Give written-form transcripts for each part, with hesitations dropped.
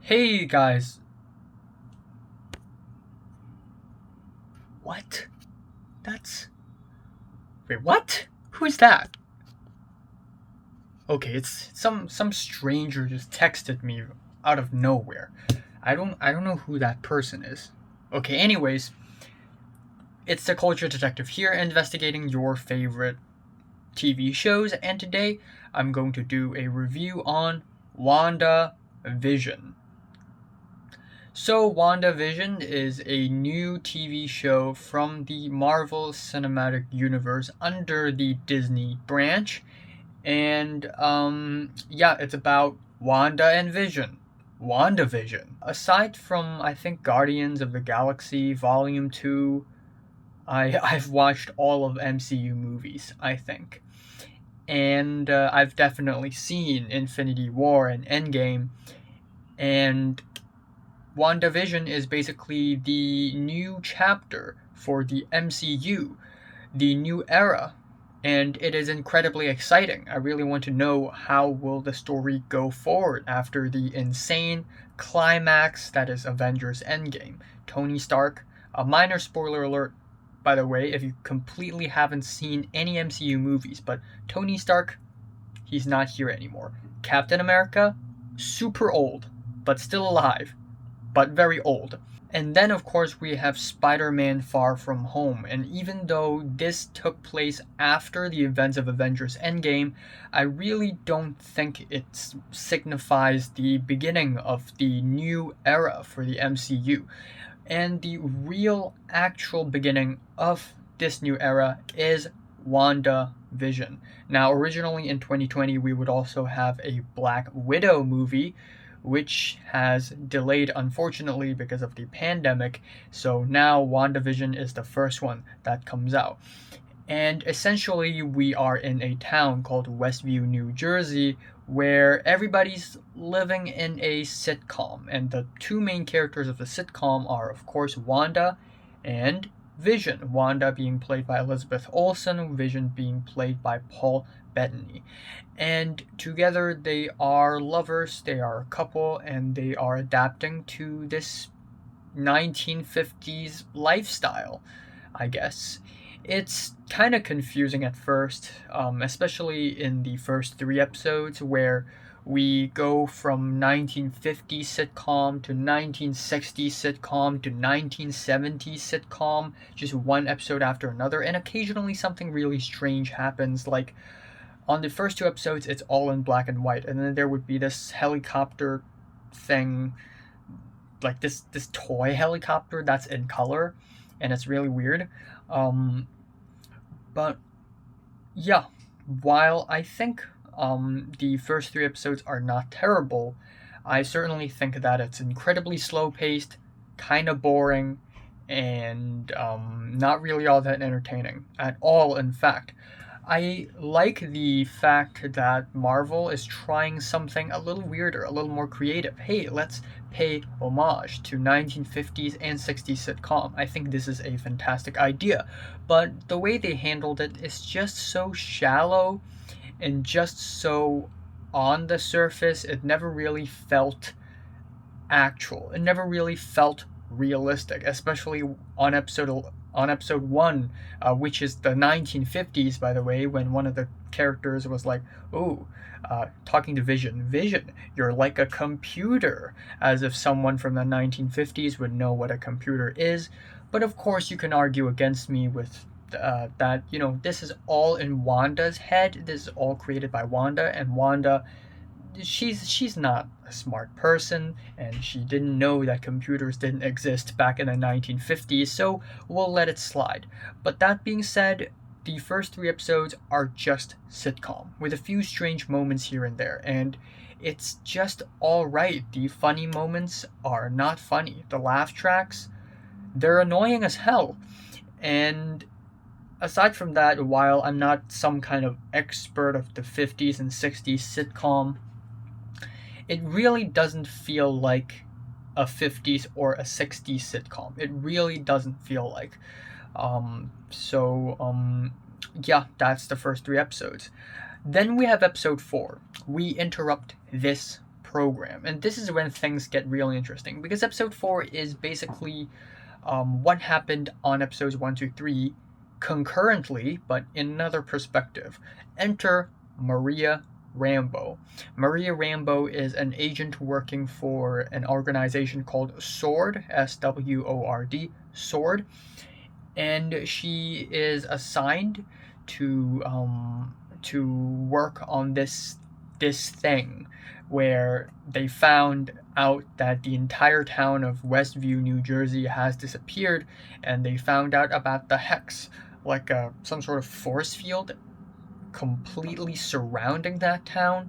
Hey guys. What? That's. Wait, what? Who's that? Okay, it's some stranger just texted me out of nowhere. I don't know who that person is. Okay, anyways, it's the Culture Detective here investigating your favorite TV shows, and today I'm going to do a review on WandaVision. So, WandaVision is a new TV show from the Marvel Cinematic Universe under the Disney branch. And, yeah, it's about Wanda and Vision. WandaVision. Aside from, I think, Guardians of the Galaxy Volume 2, I've watched all of MCU movies, I think. And I've definitely seen Infinity War and Endgame. And WandaVision is basically the new chapter for the MCU, the new era, and it is incredibly exciting. I really want to know how will the story go forward after the insane climax that is Avengers Endgame. Tony Stark, a minor spoiler alert by the way if you completely haven't seen any MCU movies, but Tony Stark, he's not here anymore. Captain America, super old, but still alive, but very old. And then, of course, we have Spider Man Far From Home. And even though this took place after the events of Avengers Endgame, I really don't think it signifies the beginning of the new era for the MCU. And the real, actual beginning of this new era is WandaVision. Now, originally in 2020, we would also have a Black Widow movie, which has delayed unfortunately because of the pandemic. So now WandaVision is the first one that comes out. And essentially, we are in a town called Westview, New Jersey, where everybody's living in a sitcom. And the two main characters of the sitcom are, of course, Wanda and Vision. Wanda being played by Elizabeth Olsen, Vision being played by Paul Bettany. And together they are lovers, they are a couple, and they are adapting to this 1950s lifestyle, I guess. It's kind of confusing at first, especially in the first three episodes where we go from 1950s sitcom to 1960s sitcom to 1970s sitcom, just one episode after another, and occasionally something really strange happens, like on the first two episodes it's all in black and white, and then there would be this helicopter thing, like this toy helicopter that's in color, and it's really weird. But yeah, while I think the first three episodes are not terrible, I certainly think that it's incredibly slow paced, kind of boring, and not really all that entertaining at all, in fact. I like the fact that Marvel is trying something a little weirder, a little more creative. Hey, let's pay homage to 1950s and 60s sitcom. I think this is a fantastic idea. But the way they handled it is just so shallow and just so on the surface. It never really felt actual. It never really felt realistic, especially on episode one, which is the 1950s, by the way, when one of the characters was like, "Oh, talking to Vision, Vision, you're like a computer," as if someone from the 1950s would know what a computer is. But of course, you can argue against me with that. This is all in Wanda's head. This is all created by Wanda, and Wanda, she's not a smart person, and she didn't know that computers didn't exist back in the 1950s, so we'll let it slide. But that being said, the first three episodes are just sitcom with a few strange moments here and there, and it's just all right. The funny moments are not funny. The laugh tracks, they're annoying as hell. And aside from that, while I'm not some kind of expert of the 50s and 60s sitcom, it really doesn't feel like a 50s or a 60s sitcom. It really doesn't feel like. Yeah, that's the first three episodes. Then we have episode 4. We interrupt this program. And this is when things get really interesting, because episode 4 is basically what happened on episodes 1, 2, 3 concurrently, but in another perspective. Enter Maria Rambeau. Maria Rambeau is an agent working for an organization called SWORD, SWORD, SWORD, and she is assigned to work on this thing where they found out that the entire town of Westview, New Jersey has disappeared, and they found out about the hex, like some sort of force field completely surrounding that town.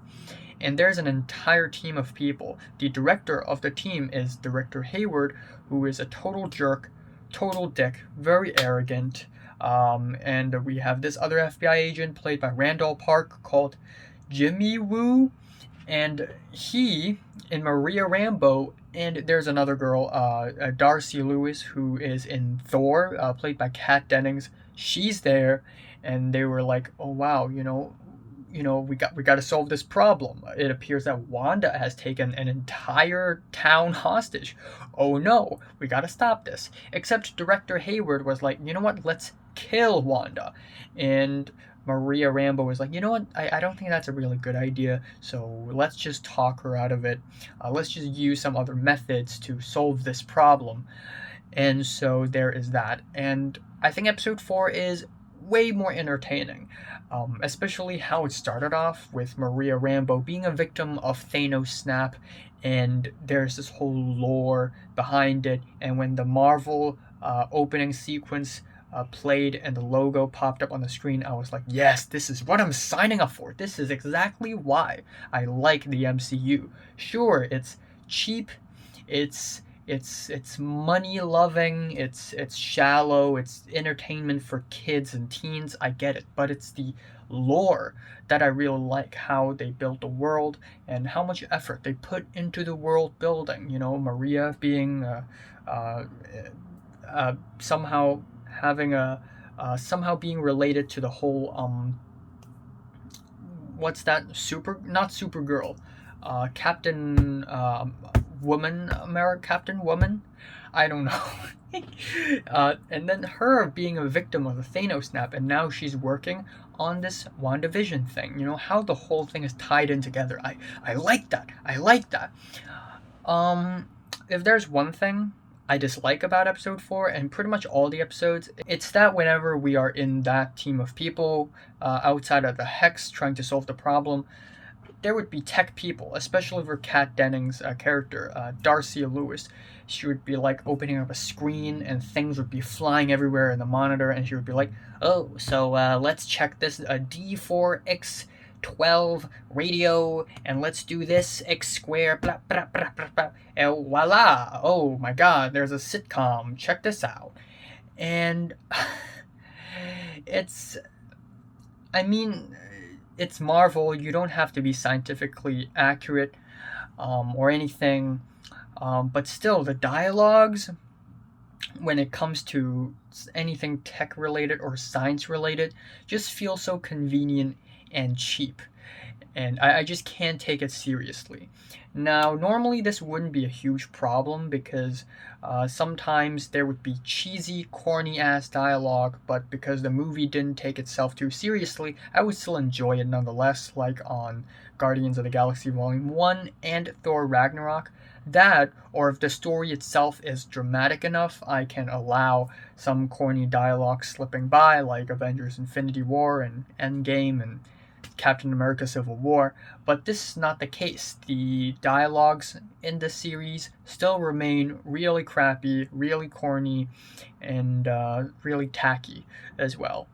And there's an entire team of people. The director of the team is Director Hayward, who is a total jerk, total dick, very arrogant. And we have this other FBI agent played by Randall Park called Jimmy Woo, and he in Maria Rambeau, and there's another girl, Darcy Lewis, who is in Thor, played by Kat Dennings. She's there, and they were like, "Oh wow, we got to solve this problem. It appears that Wanda has taken an entire town hostage. Oh no, we got to stop this." Except Director Hayward was like, "You know what? Let's kill Wanda." And Maria Rambeau was like, "You know what? I don't think that's a really good idea. So let's just talk her out of it. Let's just use some other methods to solve this problem." And so there is that. And I think episode 4 is way more entertaining, especially how it started off with Maria Rambeau being a victim of Thanos' snap, and there's this whole lore behind it. And when the Marvel opening sequence played and the logo popped up on the screen, I was like, yes, this is what I'm signing up for. This is exactly why I like the MCU. Sure, it's cheap, it's money loving, it's shallow, it's entertainment for kids and teens, I get it, but it's the lore that I really like, how they built the world and how much effort they put into the world building. Maria being somehow having somehow being related to the whole what's that, not Supergirl, Captain Captain Woman, I don't know. And then her being a victim of the Thanos snap, and now she's working on this WandaVision thing. How the whole thing is tied in together. I like that. If there's one thing I dislike about episode 4 and pretty much all the episodes, it's that whenever we are in that team of people outside of the hex trying to solve the problem, there would be tech people, especially for Kat Dennings' character, Darcy Lewis. She would be like opening up a screen and things would be flying everywhere in the monitor, and she would be like, "Oh, so let's check this D4X12 radio, and let's do this X square, blah, blah, blah, blah, blah, and voila, oh my god, there's a sitcom, check this out." And it's Marvel, you don't have to be scientifically accurate or anything, but still, the dialogues, when it comes to anything tech related or science related, just feel so convenient and cheap. And I just can't take it seriously. Now, normally this wouldn't be a huge problem because sometimes there would be cheesy, corny-ass dialogue, but because the movie didn't take itself too seriously, I would still enjoy it nonetheless, like on Guardians of the Galaxy Volume 1 and Thor Ragnarok. That, or if the story itself is dramatic enough, I can allow some corny dialogue slipping by, like Avengers Infinity War and Endgame and Captain America Civil War, but this is not the case. The dialogues in the series still remain really crappy, really corny, and really tacky as well.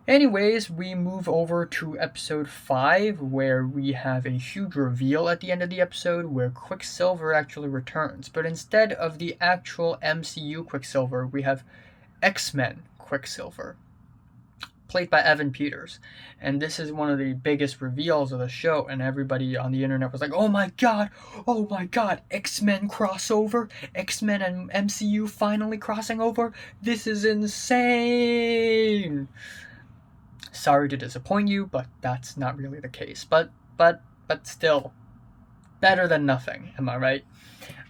Anyways, we move over to episode 5, where we have a huge reveal at the end of the episode where Quicksilver actually returns. But instead of the actual MCU Quicksilver, we have X-Men Quicksilver, played by Evan Peters. And this is one of the biggest reveals of the show, and everybody on the internet was like, oh my god, X-Men crossover, X-Men and MCU finally crossing over, this is insane. Sorry to disappoint you, but that's not really the case. But still, better than nothing, am I right?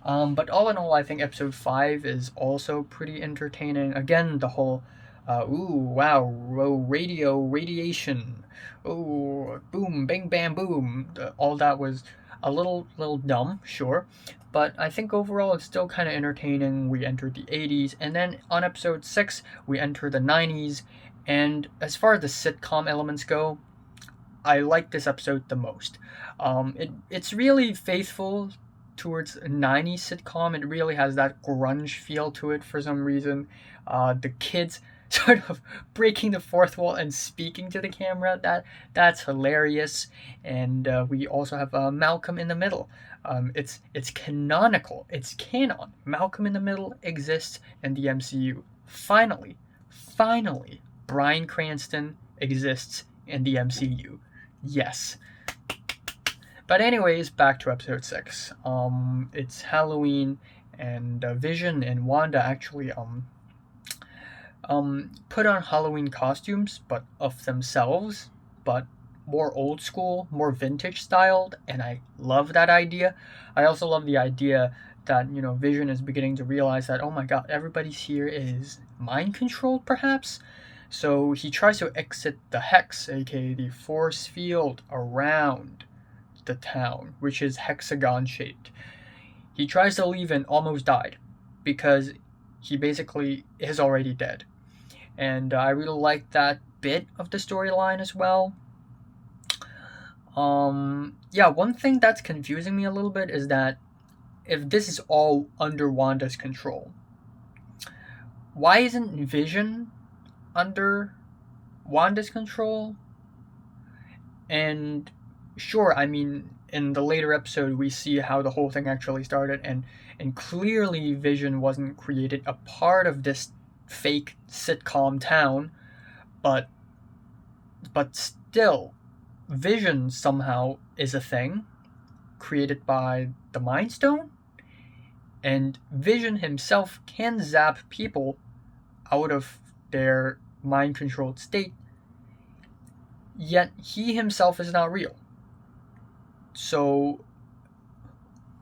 But all in all, I think episode 5 is also pretty entertaining. Again, the whole, radiation, boom, bang, bam, boom. All that was a little dumb, sure. But I think overall it's still kind of entertaining. We entered the 80s, and then on episode 6, we enter the 90s. And as far as the sitcom elements go, I like this episode the most. It's really faithful towards a 90s sitcom. It really has that grunge feel to it for some reason. The kids sort of breaking the fourth wall and speaking to the camera, that's hilarious. And we also have Malcolm in the Middle. It's canonical. It's canon. Malcolm in the Middle exists in the MCU. Finally, Bryan Cranston exists in the MCU. Yes. But anyways, back to episode 6. It's Halloween, and Vision and Wanda actually put on Halloween costumes, but of themselves, but more old school, more vintage styled, and I love that idea. I also love the idea that, Vision is beginning to realize that, oh my god, everybody's here is mind controlled, perhaps? So he tries to exit the hex, aka the force field around the town, which is hexagon shaped. He tries to leave and almost died because he basically is already dead. And I really like that bit of the storyline as well. One thing that's confusing me a little bit is that if this is all under Wanda's control, why isn't Vision under Wanda's control? And sure, I mean, in the later episode, we see how the whole thing actually started, and clearly Vision wasn't created a part of this fake sitcom town, but still, Vision somehow is a thing created by the Mind Stone, and Vision himself can zap people out of their mind-controlled state, yet he himself is not real. So,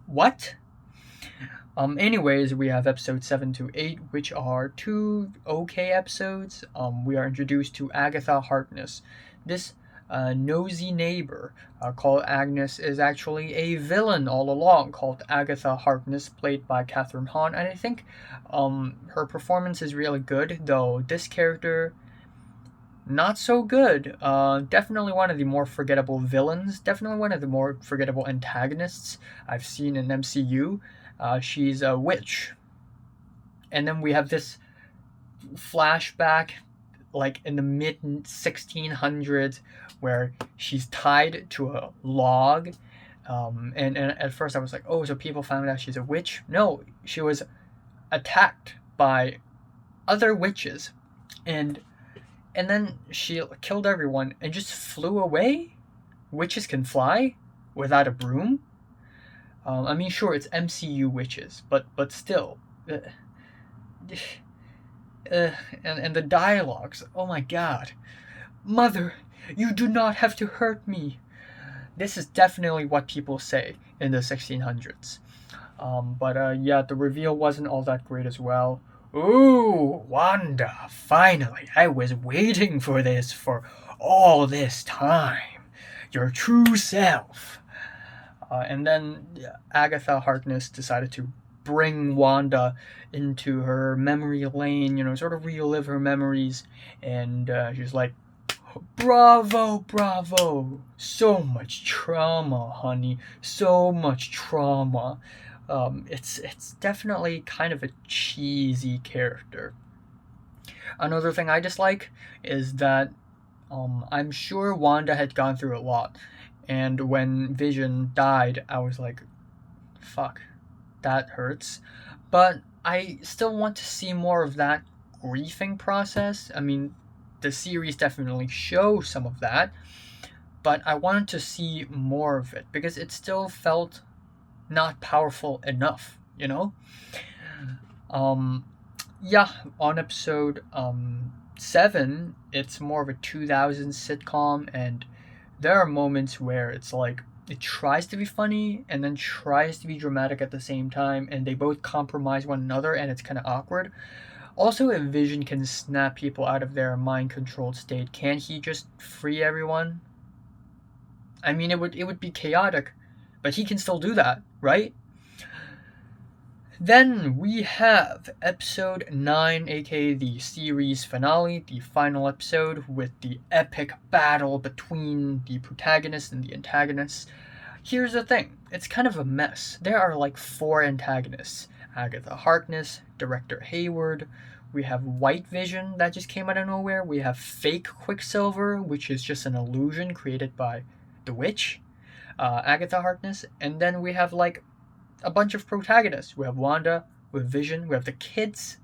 what? Anyways, we have episode 7 to 8, which are 2 okay episodes. We are introduced to Agatha Harkness. This nosy neighbor called Agnes is actually a villain all along, called Agatha Harkness, played by Catherine Hahn. And I think her performance is really good, though this character, not so good. Definitely one of the more forgettable villains. Definitely one of the more forgettable antagonists I've seen in MCU. She's a witch. And then we have this flashback, like in the mid 1600s, where she's tied to a log. And at first I was like, oh, so people found out she's a witch? No, she was attacked by other witches. And then she killed everyone and just flew away? Witches can fly without a broom? I mean, sure, it's MCU witches, but still. And the dialogues, oh my god. Mother, you do not have to hurt me. This is definitely what people say in the 1600s. The reveal wasn't all that great as well. Ooh, Wanda, finally, I was waiting for this for all this time. Your true self. And then Agatha Harkness decided to bring Wanda into her memory lane, sort of relive her memories. And she's like, bravo, so much trauma, honey, so much trauma. It's definitely kind of a cheesy character. Another thing I dislike is that I'm sure Wanda had gone through a lot, and when Vision died, I was like, fuck, that hurts. But I still want to see more of that grieving process. I mean, the series definitely shows some of that, but I wanted to see more of it because it still felt not powerful enough, on episode 7, it's more of a 2000s sitcom, and there are moments where it's like, it tries to be funny and then tries to be dramatic at the same time, and they both compromise one another, and it's kind of awkward. Also, if Vision can snap people out of their mind-controlled state, can't he just free everyone? I mean, it would be chaotic, but he can still do that, right? Then we have episode 9, aka the series finale, the final episode with the epic battle between the protagonist and the antagonist. Here's the thing, it's kind of a mess. There are like 4 antagonists: Agatha Harkness, Director Hayward, we have White Vision that just came out of nowhere, we have fake Quicksilver, which is just an illusion created by the witch, Agatha Harkness, and then we have like a bunch of protagonists. We have Wanda, we have Vision, we have the kids,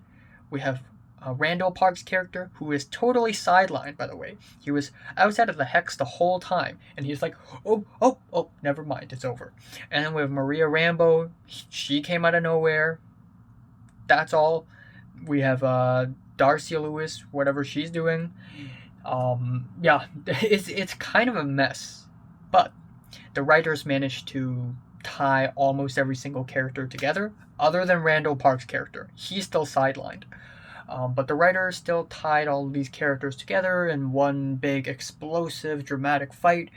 we have Randall Park's character, who is totally sidelined, by the way. He was outside of the hex the whole time, and he's like, oh, never mind, it's over. And then we have Maria Rambeau, she came out of nowhere. That's all. We have Darcy Lewis, whatever she's doing. Yeah, it's kind of a mess, but the writers managed to tie almost every single character together, other than Randall Park's character. He's still sidelined. But the writers still tied all of these characters together in one big, explosive, dramatic fight,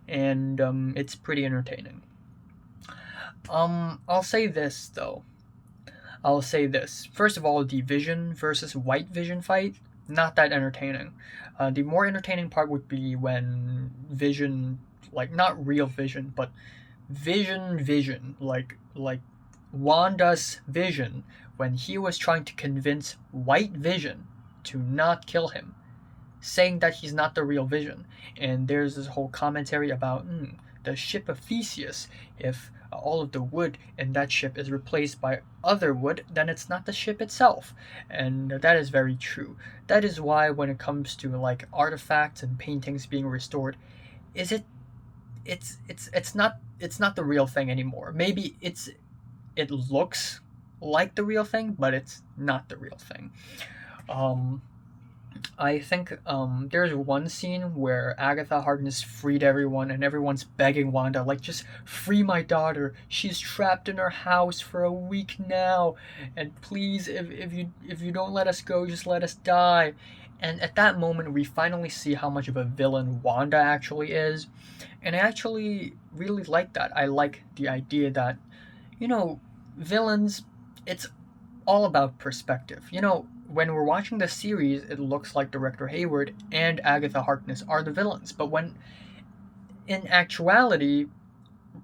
and it's pretty entertaining. I'll say this, though. I'll say this. First of all, the Vision versus White Vision fight, not that entertaining. The more entertaining part would be when Vision, like, not real Vision, but Vision, like Wanda's Vision, when he was trying to convince White Vision to not kill him, saying that he's not the real Vision. And there's this whole commentary about the ship of Theseus. If all of the wood in that ship is replaced by other wood, then it's not the ship itself. And that is very true. That is why when it comes to like artifacts and paintings being restored, it's not the real thing anymore. Maybe it looks like the real thing, but it's not the real thing. I think there's one scene where Agatha Harkness freed everyone, and everyone's begging Wanda, like, just free my daughter. She's trapped in her house for a week now, and please, if you don't let us go, just let us die. And at that moment, we finally see how much of a villain Wanda actually is. And I actually really like that. I like the idea that, villains, it's all about perspective. When we're watching the series, it looks like Director Hayward and Agatha Harkness are the villains. But when, in actuality,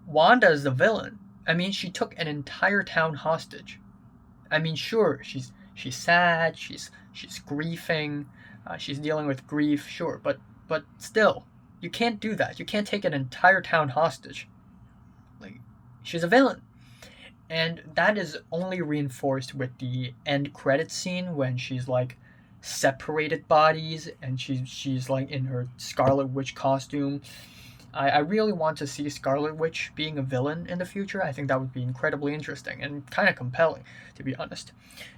Wanda is the villain. I mean, she took an entire town hostage. I mean, sure, she's sad, she's grieving, she's dealing with grief, sure, but still, you can't do that. You can't take an entire town hostage. Like, she's a villain. And that is only reinforced with the end credits scene when she's like separated bodies and she's like in her Scarlet Witch costume. I really want to see Scarlet Witch being a villain in the future. I think that would be incredibly interesting and kind of compelling, to be honest.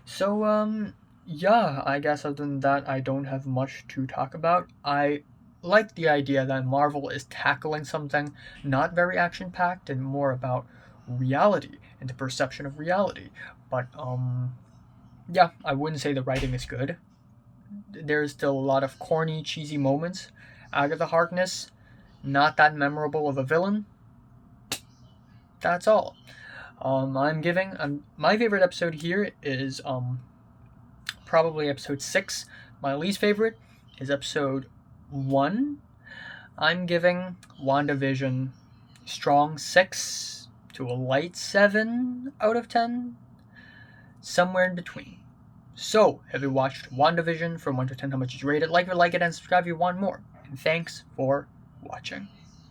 So, yeah, I guess other than that, I don't have much to talk about. I like the idea that Marvel is tackling something not very action-packed and more about reality and the perception of reality. But, yeah, I wouldn't say the writing is good. There's still a lot of corny, cheesy moments. Agatha Harkness, not that memorable of a villain. That's all. My favorite episode here is probably episode 6. My least favorite is episode 1. I'm giving WandaVision strong 6 to a light 7 out of 10. Somewhere in between. So, have you watched WandaVision? From 1 to 10, how much did you rate it? Like it, and subscribe if you want more. And thanks for watching.